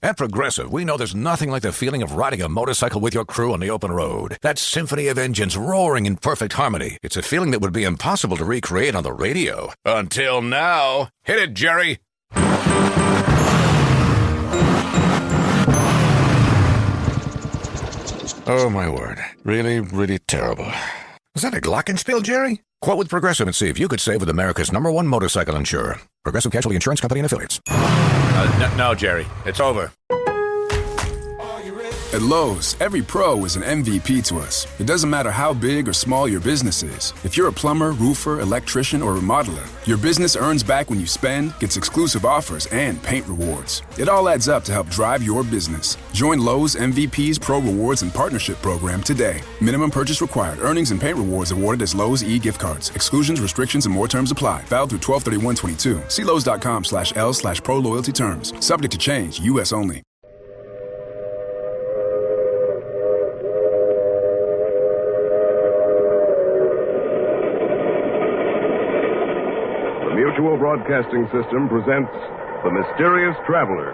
At Progressive, we know there's nothing like the feeling of riding a motorcycle with your crew on the open road. That symphony of engines roaring in perfect harmony. It's a feeling that would be impossible to recreate on the radio. Until now. Hit it, Jerry. Oh, my word. Really, really terrible. Was that a glockenspiel, Jerry? Quote with Progressive and see if you could save with America's #1 motorcycle insurer. Progressive Casualty Insurance Company and Affiliates. No, Jerry. It's over. At Lowe's, every pro is an MVP to us. It doesn't matter how big or small your business is. If you're a plumber, roofer, electrician, or remodeler, your business earns back when you spend, gets exclusive offers, and paint rewards. It all adds up to help drive your business. Join Lowe's MVP's Pro Rewards and Partnership Program today. Minimum purchase required. Earnings and paint rewards awarded as Lowe's e-gift cards. Exclusions, restrictions, and more terms apply. Valid through 12/31/22. See Lowe's.com/L/Pro Loyalty terms. Subject to change. U.S. only. Mutual Broadcasting System presents The Mysterious Traveler.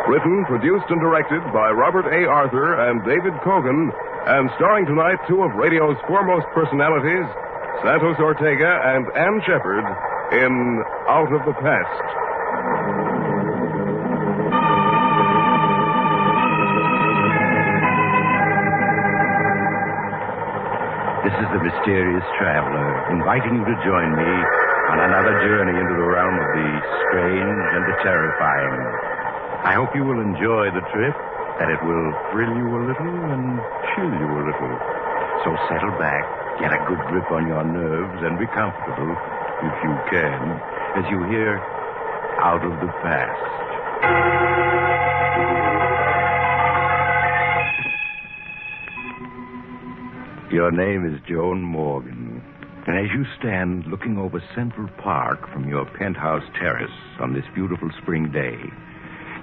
Written, produced, and directed by Robert A. Arthur and David Kogan, and starring tonight two of radio's foremost personalities, Santos Ortega and Ann Shepard, in Out of the Past. This is The Mysterious Traveler, inviting you to join me on another journey into the realm of the strange and the terrifying. I hope you will enjoy the trip, that it will thrill you a little and chill you a little. So settle back, get a good grip on your nerves, and be comfortable, if you can, as you hear Out of the Past. Your name is Joan Morgan. And as you stand looking over Central Park from your penthouse terrace on this beautiful spring day,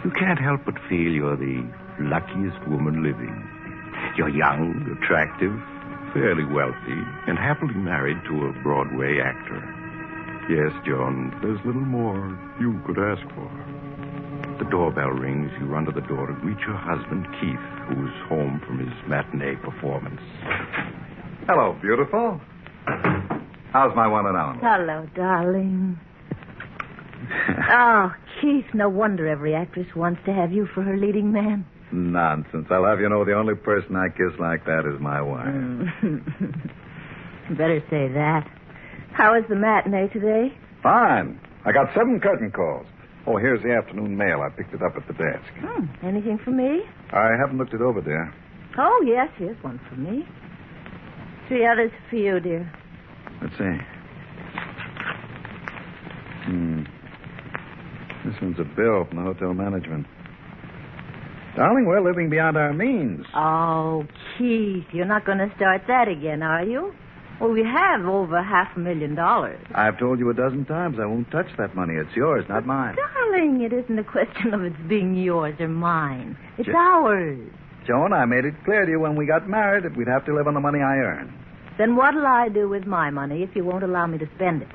you can't help but feel you're the luckiest woman living. You're young, attractive, fairly wealthy, and happily married to a Broadway actor. Yes, Joan, there's little more you could ask for. The doorbell rings. You run to the door to greet your husband, Keith, who's home from his matinee performance. Hello, beautiful. How's my one and only? Hello, darling. Oh, Keith, no wonder every actress wants to have you for her leading man. Nonsense. I'll have you know the only person I kiss like that is my wife. Better say that. How was the matinee today? Fine. I got 7 curtain calls. Oh, here's the afternoon mail. I picked it up at the desk. Anything for me? I haven't looked it over, dear. Oh, yes, here's one for me. 3 others for you, dear. Let's see. This one's a bill from the hotel management. Darling, we're living beyond our means. Oh, Keith, you're not going to start that again, are you? Well, we have over $500,000. I've told you a dozen times I won't touch that money. It's yours, not mine. Darling, it isn't a question of it's being yours or mine. It's ours. Joan, I made it clear to you when we got married that we'd have to live on the money I earn. Then what'll I do with my money if you won't allow me to spend it?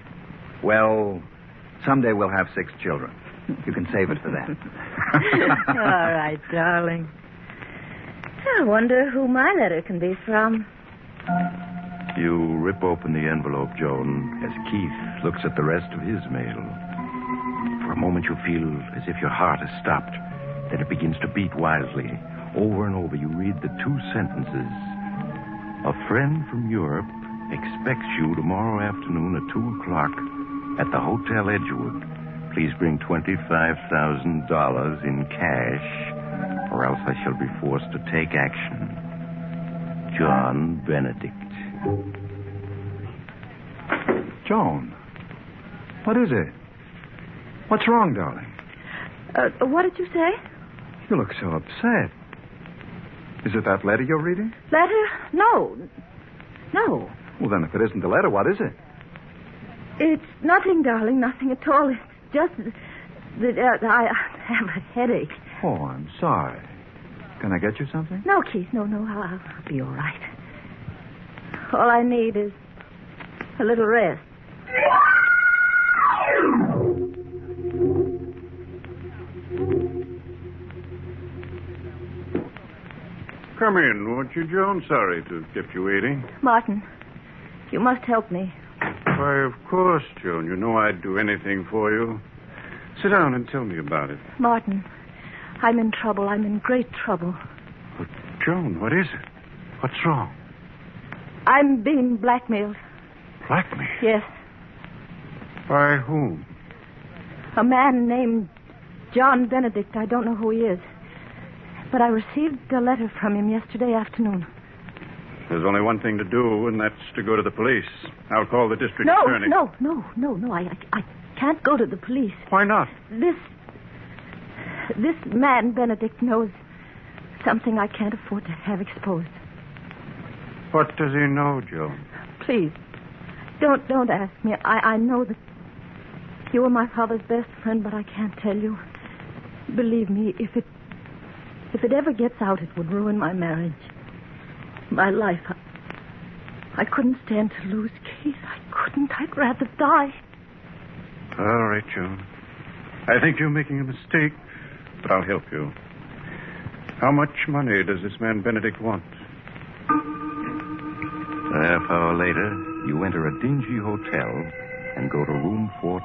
Well, someday we'll have 6 children. You can save it for that. All right, darling. I wonder who my letter can be from. You rip open the envelope, Joan, as Keith looks at the rest of his mail. For a moment you feel as if your heart has stopped. Then it begins to beat wildly. Over and over you read the 2 sentences. A friend from Europe expects you tomorrow afternoon at 2 o'clock at the Hotel Edgewood. Please bring $25,000 in cash, or else I shall be forced to take action. John Benedict. Joan, what is it? What's wrong, darling? What did you say? You look so upset. Is it that letter you're reading? Letter? No. Well, then, if it isn't a letter, what is it? It's nothing, darling, nothing at all. It's just that I have a headache. Oh, I'm sorry. Can I get you something? No, Keith, no. I'll be all right. All I need is a little rest. Come in, won't you, Joan? Sorry to have kept you waiting. Martin, you must help me. Why, of course, Joan. You know I'd do anything for you. Sit down and tell me about it. Martin, I'm in trouble. I'm in great trouble. But, Joan, what is it? What's wrong? I'm being blackmailed. Blackmail? Yes. By whom? A man named John Benedict. I don't know who he is. But I received a letter from him yesterday afternoon. There's only one thing to do, and that's to go to the police. I'll call the district No. attorney. I can't go to the police. Why not? This man, Benedict, knows something I can't afford to have exposed. What does he know, Joan? Please, don't ask me. I know that you are my father's best friend, but I can't tell you. Believe me, if it ever gets out, it would ruin my marriage. My life. I couldn't stand to lose Keith. I couldn't. I'd rather die. All right, Joan. I think you're making a mistake, but I'll help you. How much money does this man Benedict want? A half hour later, you enter a dingy hotel and go to room 14.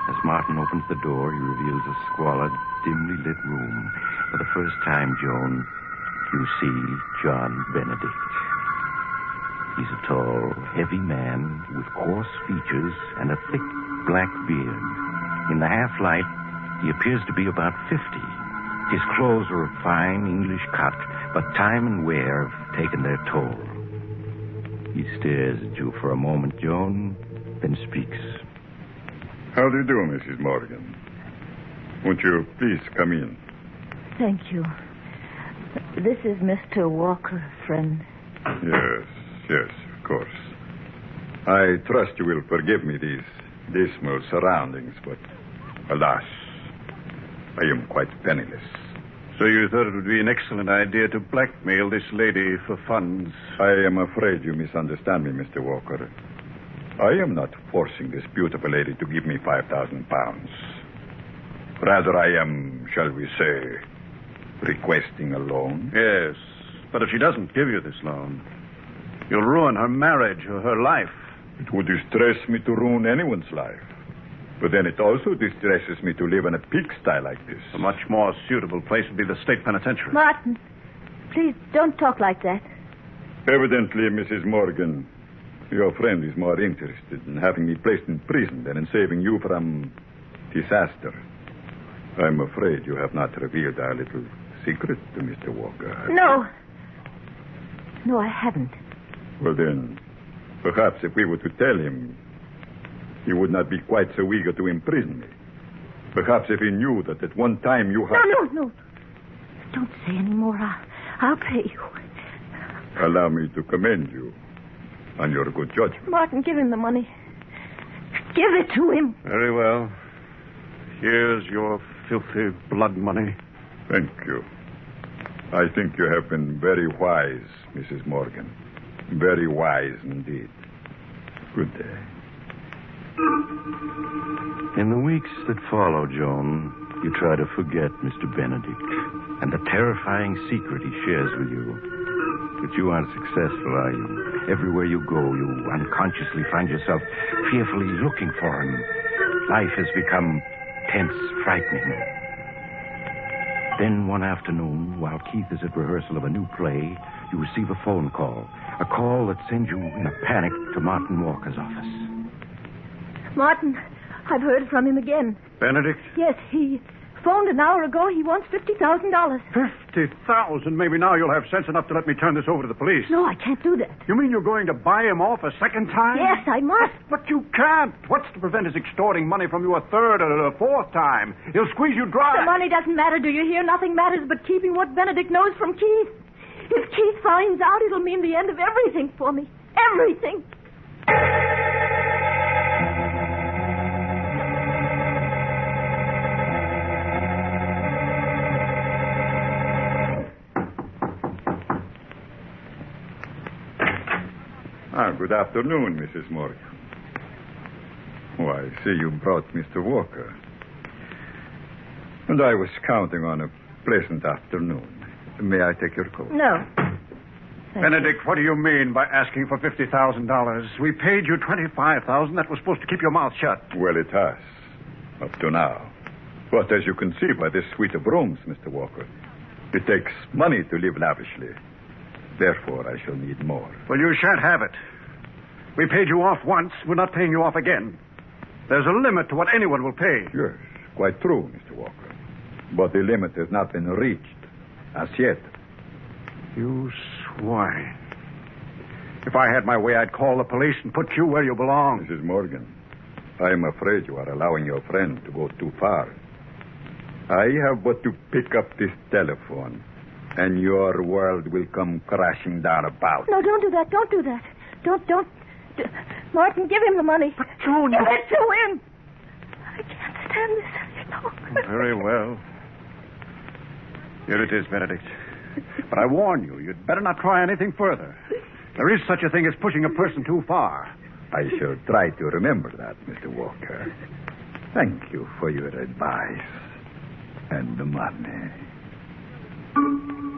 As Martin opens the door, he reveals a squalid, dimly lit room. For the first time, Joan, you see John Benedict. He's a tall, heavy man with coarse features and a thick black beard. In the half-light, he appears to be about 50. His clothes are of fine English cut, but time and wear have taken their toll. He stares at you for a moment, Joan, then speaks. How do you do, Mrs. Morgan? Won't you please come in? Thank you. This is Mr. Walker, friend. Yes, of course. I trust you will forgive me these dismal surroundings, but alas, I am quite penniless. So you thought it would be an excellent idea to blackmail this lady for funds? I am afraid you misunderstand me, Mr. Walker. I am not forcing this beautiful lady to give me 5,000 pounds. Rather, I am, shall we say, requesting a loan. Yes, but if she doesn't give you this loan, you'll ruin her marriage or her life. It would distress me to ruin anyone's life. But then it also distresses me to live in a pigsty like this. A much more suitable place would be the state penitentiary. Martin, please don't talk like that. Evidently, Mrs. Morgan, your friend is more interested in having me placed in prison than in saving you from disaster. I'm afraid you have not revealed our little secret to Mr. Walker. No, I haven't. Well, then, perhaps if we were to tell him, he would not be quite so eager to imprison me. Perhaps if he knew that at one time you had... No. Don't say any more. I'll pay you. Allow me to commend you on your good judgment. Martin, give him the money. Give it to him. Very well. Here's your filthy blood money. Thank you. I think you have been very wise, Mrs. Morgan. Very wise indeed. Good day. In the weeks that follow, Joan, you try to forget Mr. Benedict and the terrifying secret he shares with you. But you aren't successful, are you? Everywhere you go, you unconsciously find yourself fearfully looking for him. Life has become tense, frightening. Then one afternoon, while Keith is at rehearsal of a new play, you receive a phone call. A call that sends you in a panic to Martin Walker's office. Martin, I've heard from him again. Benedict? Yes, he phoned an hour ago. He wants $50,000. 50,000? Maybe now you'll have sense enough to let me turn this over to the police. No, I can't do that. You mean you're going to buy him off a second time? Yes, I must. But you can't. What's to prevent his extorting money from you a third or a fourth time? He'll squeeze you dry. The money doesn't matter, do you hear? Nothing matters but keeping what Benedict knows from Keith. If Keith finds out, it'll mean the end of everything for me. Everything. Good afternoon, Mrs. Morgan. Oh, I see you brought Mr. Walker. And I was counting on a pleasant afternoon. May I take your coat? No. Thank Benedict, what do you mean by asking for $50,000? We paid you $25,000. That was supposed to keep your mouth shut. Well, it has. Up to now. But as you can see by this suite of rooms, Mr. Walker, it takes money to live lavishly. Therefore, I shall need more. Well, you shan't have it. We paid you off once. We're not paying you off again. There's a limit to what anyone will pay. Yes, quite true, Mr. Walker. But the limit has not been reached as yet. You swine. If I had my way, I'd call the police and put you where you belong. Mrs. Morgan, I am afraid you are allowing your friend to go too far. I have but to pick up this telephone, and your world will come crashing down about. No, don't do that. Don't do that. Don't. Martin, give him the money. But, Joan, give it to him. I can't stand this any longer. Very well. Here it is, Benedict. But I warn you, you'd better not try anything further. There is such a thing as pushing a person too far. I shall try to remember that, Mr. Walker. Thank you for your advice and the money.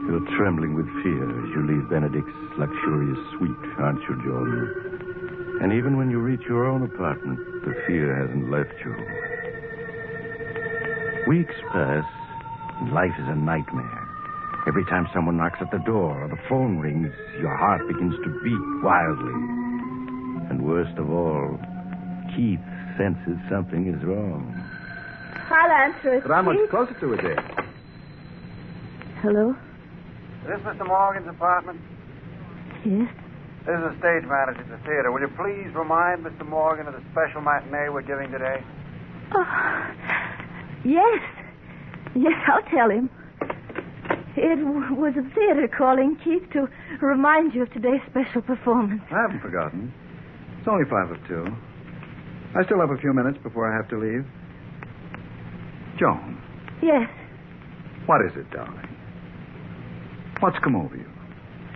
You're trembling with fear as you leave Benedict's luxurious suite, aren't you, Jordan? And even when you reach your own apartment, the fear hasn't left you. Weeks pass, and life is a nightmare. Every time someone knocks at the door or the phone rings, your heart begins to beat wildly. And worst of all, Keith senses something is wrong. I'll answer it. But I'm much please. closer to it there. Hello? Is this Mr. Morgan's apartment? Yes? This is the stage manager at the theater. Will you please remind Mr. Morgan of the special matinee we're giving today? Oh, yes. Yes, I'll tell him. It was the theater calling, Keith, to remind you of today's special performance. I haven't forgotten. It's only 5:02. I still have a few minutes before I have to leave. Joan, Yes. what is it, darling? What's come over you?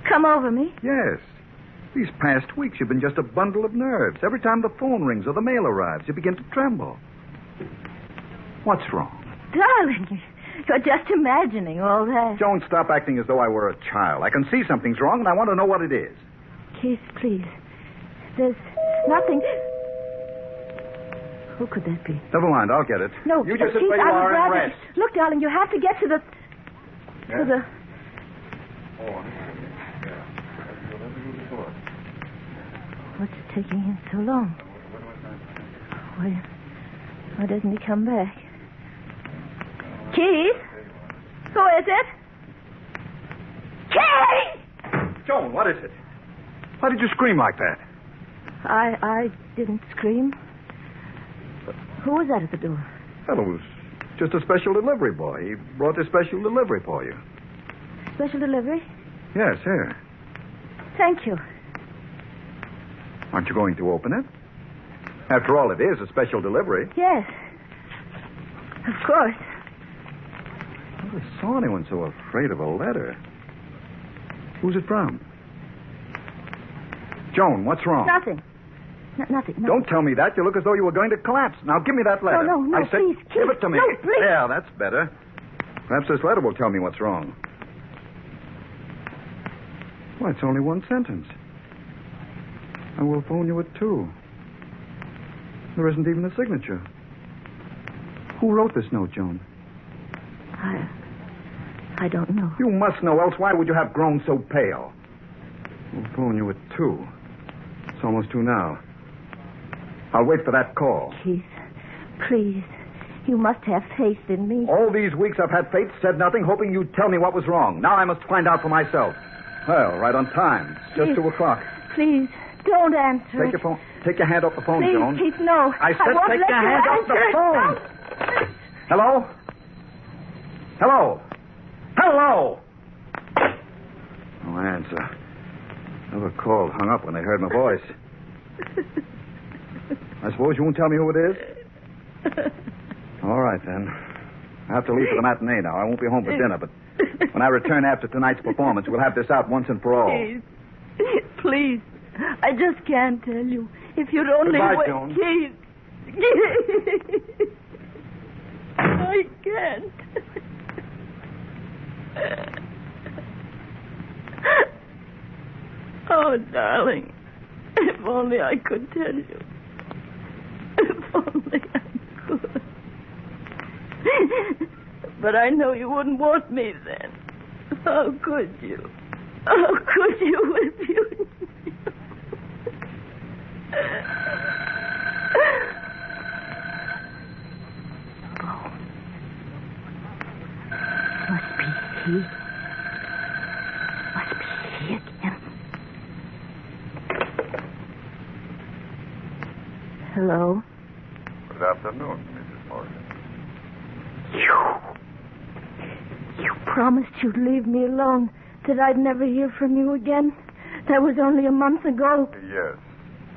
Come over me. Yes. These past weeks, you've been just a bundle of nerves. Every time the phone rings or the mail arrives, you begin to tremble. What's wrong? Darling, you're just imagining all that. Joan, stop acting as though I were a child. I can see something's wrong, and I want to know what it is. Keith, please. There's nothing... Who could that be? Never mind, I'll get it. No, you just sit Keith, where you I would are and rather... rest. Look, darling, you have to get to the... Yes? To the... What's taking him so long? Why doesn't he come back? Keith? Who is it? Keith! Joan, what is it? Why did you scream like that? I didn't scream. Who was that at the door? Well, it was just a special delivery boy. He brought a special delivery for you. Special delivery? Yes, here. Thank you. Aren't you going to open it? After all, it is a special delivery. Yes. Of course. I never saw anyone so afraid of a letter. Who's it from? Joan, what's wrong? Nothing. Nothing. Don't tell me that. You look as though you were going to collapse. Now, give me that letter. No, I said, please, give Keith. it to me. No, please. Yeah, that's better. Perhaps this letter will tell me what's wrong. Why, it's only one sentence. I will phone you at 2. There isn't even a signature. Who wrote this note, Joan? I don't know. You must know, else why would you have grown so pale? We'll phone you at 2. It's almost 2 now. I'll wait for that call. Keith, please. You must have faith in me. All these weeks I've had faith, said nothing, hoping you'd tell me what was wrong. Now I must find out for myself. Well, right on time. It's just Please. 2 o'clock. Please, don't answer. Take your phone. Take your hand off the phone, Please, Joan. Keith, no. I said won't take let your you hand off the answer it. phone. No. Hello? Hello? Hello? No answer. Whoever called hung up when they heard my voice. I suppose you won't tell me who it is? All right, then. I have to leave for the matinee now. I won't be home for dinner, but when I return after tonight's performance, we'll have this out once and for all. Keith, please. I just can't tell you. If you'd only Goodbye, wait. Joan. Keith. I can't. Oh, darling. If only I could tell you. If only I could. But I know you wouldn't want me then. How could you? How could you if you knew? Oh. Must be he. Must be he again. Hello? Good afternoon, Mrs. Morgan. You promised you'd leave me alone, that I'd never hear from you again. That was only a month ago. Yes,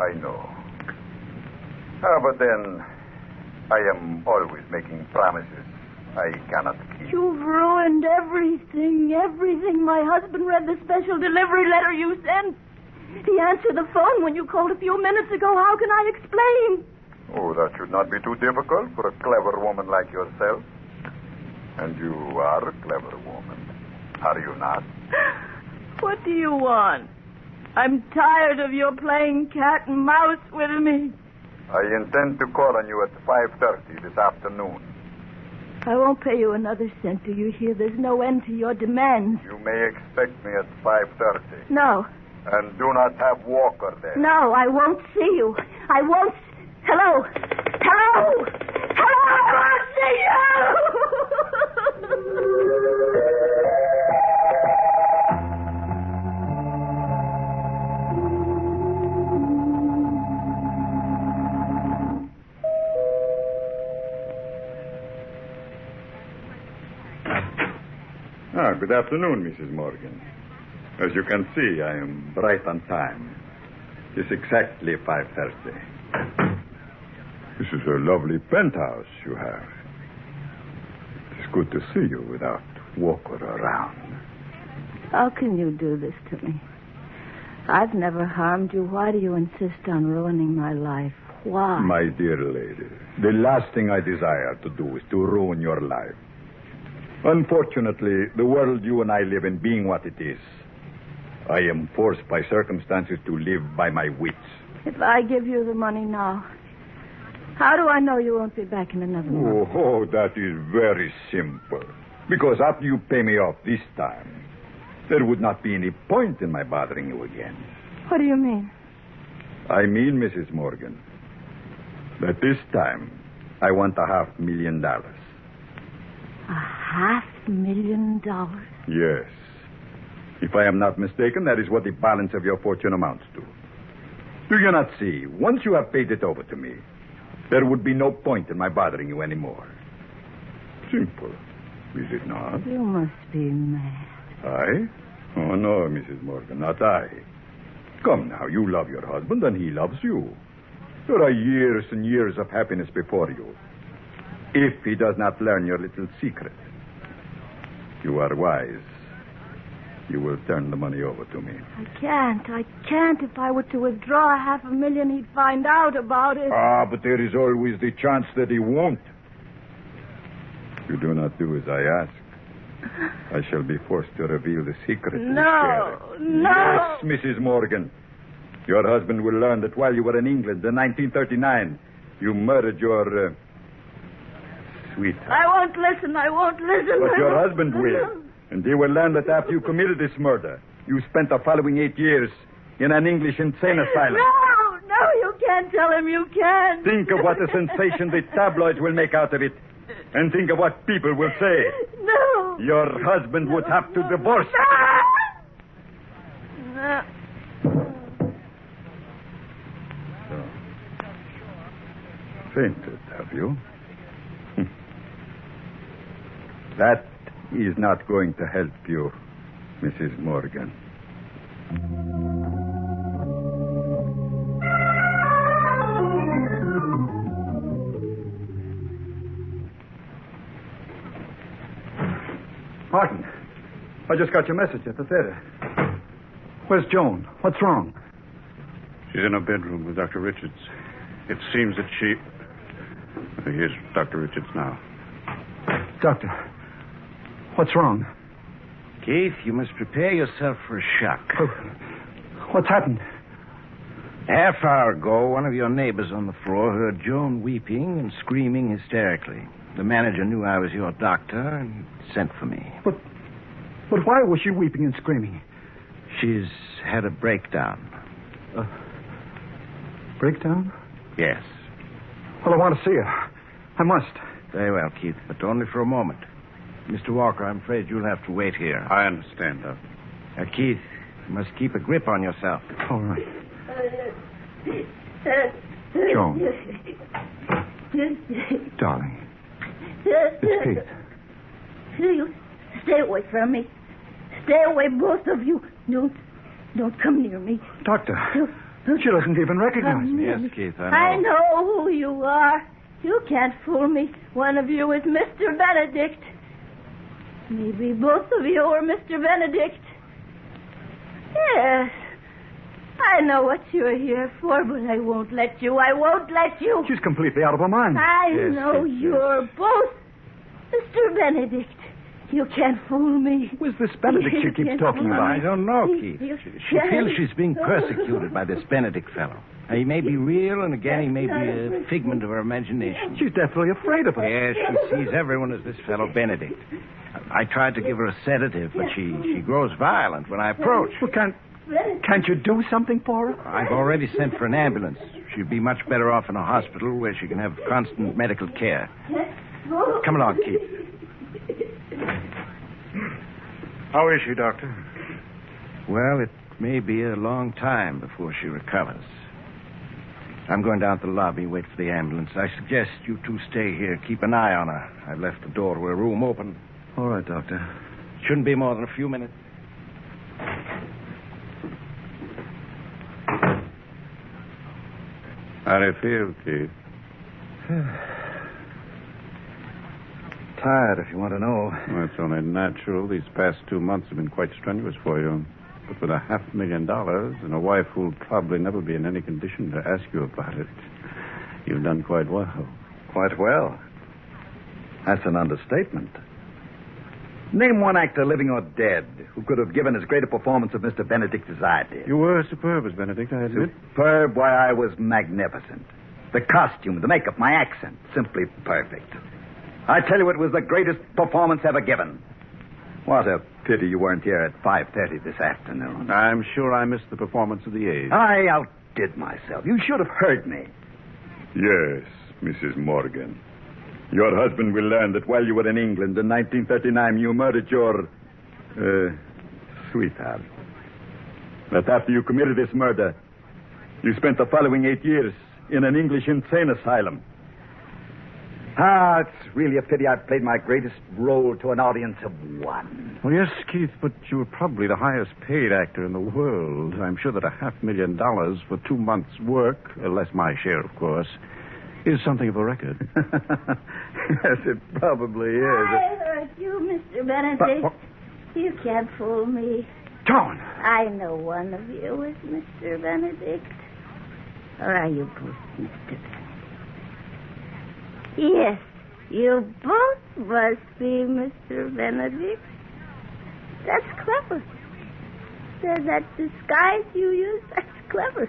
I know. But then, I am always making promises I cannot keep. You've ruined everything. My husband read the special delivery letter you sent. He answered the phone when you called a few minutes ago. How can I explain? Oh, that should not be too difficult for a clever woman like yourself. And you are a clever woman, are you not? What do you want? I'm tired of your playing cat and mouse with me. I intend to call on you at 5:30 this afternoon. I won't pay you another cent. Do you hear? There's no end to your demands. You may expect me at 5:30. No. And do not have Walker there. No, I won't see you. I won't. Hello? Hello? Hello? I won't see you! Good afternoon, Mrs. Morgan. As you can see, I am right on time. It's exactly 5:30. This is a lovely penthouse you have. It's good to see you without Walker around. How can you do this to me? I've never harmed you. Why do you insist on ruining my life? Why? My dear lady, the last thing I desire to do is to ruin your life. Unfortunately, the world you and I live in being what it is, I am forced by circumstances to live by my wits. If I give you the money now, how do I know you won't be back in another month? Oh, that is very simple. Because after you pay me off this time, there would not be any point in my bothering you again. What do you mean? I mean, Mrs. Morgan, that this time I want $500,000. $500,000? Yes. If I am not mistaken, that is what the balance of your fortune amounts to. Do you not see? Once you have paid it over to me, there would be no point in my bothering you anymore. Simple, is it not? You must be mad. I? Oh, no, Mrs. Morgan, not I. Come now, you love your husband and he loves you. There are years and years of happiness before you. If he does not learn your little secret, you are wise. You will turn the money over to me. I can't. If I were to withdraw $500,000, he'd find out about it. But there is always the chance that he won't. You do not do as I ask, I shall be forced to reveal the secret. No. Yes, Mrs. Morgan. Your husband will learn that while you were in England in 1939, you murdered your sweetheart. I won't listen. But your husband will. And he will learn that after you committed this murder, you spent the following 8 years in an English insane asylum. No, you can't tell him. You can't. Think of what a sensation the tabloids will make out of it. And think of what people will say. No. Your husband would have to divorce. No. So, fainted, have you? That is not going to help you, Mrs. Morgan. Martin, I just got your message at the theater. Where's Joan? What's wrong? She's in her bedroom with Dr. Richards. It seems that she... Here's Dr. Richards now. Doctor, what's wrong? Keith, you must prepare yourself for a shock. What's happened? A half hour ago, one of your neighbors on the floor heard Joan weeping and screaming hysterically. The manager knew I was your doctor and sent for me. But why was she weeping and screaming? She's had a breakdown. Breakdown? Yes. Well, I want to see her. I must. Very well, Keith, but only for a moment. Mr. Walker, I'm afraid you'll have to wait here. I understand, Doctor. Keith, you must keep a grip on yourself. All right. Joan. Darling. It's Keith. You stay away from me. Stay away, both of you. Don't come near me. Doctor, she doesn't even recognize me. Yes, Keith, I know who you are. You can't fool me. One of you is Mr. Benedict. Maybe both of you are Mr. Benedict. Yes. I know what you're here for, but I won't let you. I won't let you. She's completely out of her mind. I know you're both Mr. Benedict. You can't fool me. Who's this Benedict she keeps talking about? I don't know, Keith. She feels she's being persecuted by this Benedict fellow. Now, he may be real, and again, he may be a figment of her imagination. She's definitely afraid of him. Yes, she sees everyone as this fellow Benedict. I tried to give her a sedative, but she grows violent when I approach. Well, can't you do something for her? I've already sent for an ambulance. She'd be much better off in a hospital where she can have constant medical care. Come along, Keith. How is she, Doctor? Well, it may be a long time before she recovers. I'm going down to the lobby, wait for the ambulance. I suggest you two stay here. Keep an eye on her. I've left the door to her room open. All right, Doctor. Shouldn't be more than a few minutes. How do you feel, Keith? Tired, if you want to know. Well, it's only natural. These past 2 months have been quite strenuous for you. But with $500,000 and a wife who'll probably never be in any condition to ask you about it, you've done quite well. Quite well. That's an understatement. Name one actor, living or dead, who could have given as great a performance of Mr. Benedict as I did. You were superb as Benedict, I admit. Superb? Why, I was magnificent. The costume, the makeup, my accent, simply perfect. I tell you, it was the greatest performance ever given. What a pity you weren't here at 5:30 this afternoon. I'm sure I missed the performance of the A's. I outdid myself. You should have heard me. Yes, Mrs. Morgan. Your husband will learn that while you were in England in 1939, you murdered your, sweetheart. That after you committed this murder, you spent the following 8 years in an English insane asylum. It's really a pity I played my greatest role to an audience of one. Well, yes, Keith, but you were probably the highest paid actor in the world. I'm sure that $500,000 for 2 months' work, less my share, of course, is something of a record. Yes, it probably is. I heard you, Mr. Benedict. But, You can't fool me. Joan! I know one of you is Mr. Benedict. Or are you both Mr. Benedict? Yes, you both must be Mr. Benedict. That's clever. That disguise you use, that's clever.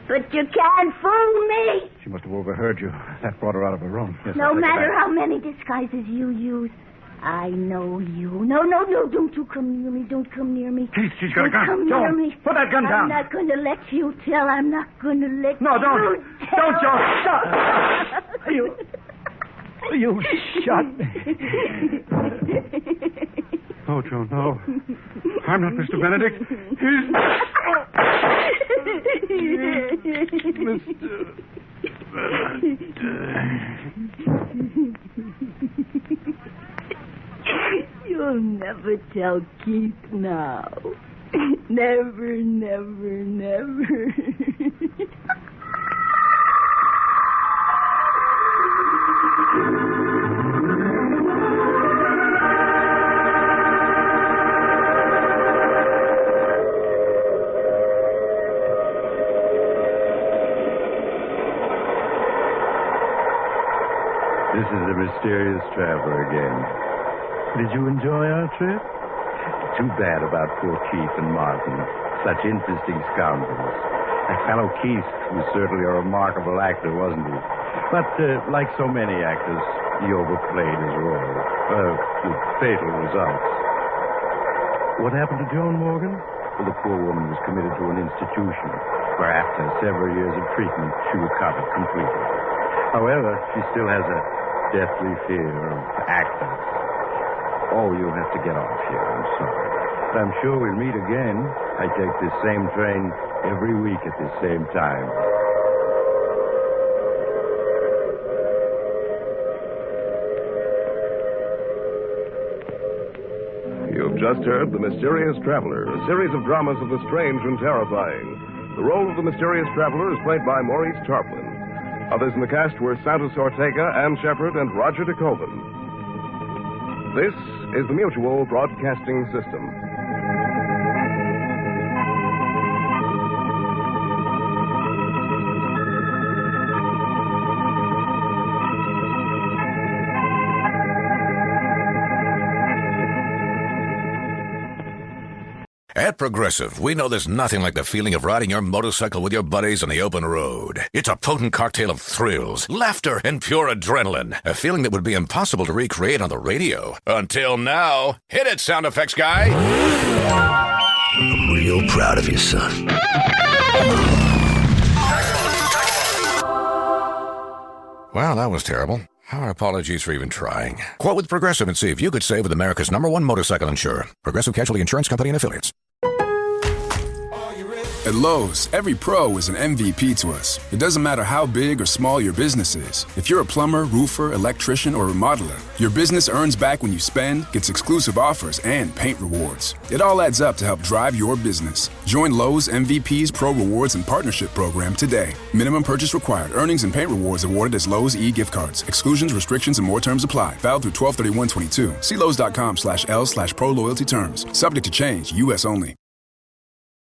But you can't fool me. She must have overheard you. That brought her out of her room. Yes, No matter how many disguises you use, I know you. No, don't you come near me. Don't come near me. Keith, she's got a gun. Come near me. Put that gun down. I'm not going to let you tell. I'm not going to let No, you don't. tell. Don't, Joan. Stop. You shot me. Oh, Joan, no. I'm not Mr. Benedict. He's... You'll never tell Keith now. Never, never, never. This is the mysterious traveler again. Did you enjoy our trip? Too bad about poor Keith and Martin. Such interesting scoundrels. That fellow Keith was certainly a remarkable actor, wasn't he? But, like so many actors, he overplayed his role, with fatal results. What happened to Joan Morgan? Well, the poor woman was committed to an institution where after several years of treatment, she recovered completely. However, she still has a deathly fear of actors. Oh, you'll have to get off here. I'm sorry. But I'm sure we'll meet again. I take this same train every week at this same time. You've just heard The Mysterious Traveler, a series of dramas of the strange and terrifying. The role of the Mysterious Traveler is played by Maurice Tarplin. Others in the cast were Santos, Ortega, Ann Shepard, and Roger DeKoven. This is the Mutual Broadcasting System. At Progressive, we know there's nothing like the feeling of riding your motorcycle with your buddies on the open road. It's a potent cocktail of thrills, laughter, and pure adrenaline. A feeling that would be impossible to recreate on the radio. Until now. Hit it, sound effects guy! I'm real proud of you, son. Well, that was terrible. Our apologies for even trying. Quote with Progressive and see if you could save with America's #1 motorcycle insurer. Progressive Casualty Insurance Company and Affiliates. At Lowe's, every pro is an MVP to us. It doesn't matter how big or small your business is. If you're a plumber, roofer, electrician, or remodeler, your business earns back when you spend, gets exclusive offers, and paint rewards. It all adds up to help drive your business. Join Lowe's MVP's Pro Rewards and Partnership Program today. Minimum purchase required. Earnings and paint rewards awarded as Lowe's e-gift cards. Exclusions, restrictions, and more terms apply. Valid through 12/31/22. See Lowe's.com/L/Pro Loyalty Terms. Subject to change. U.S. only.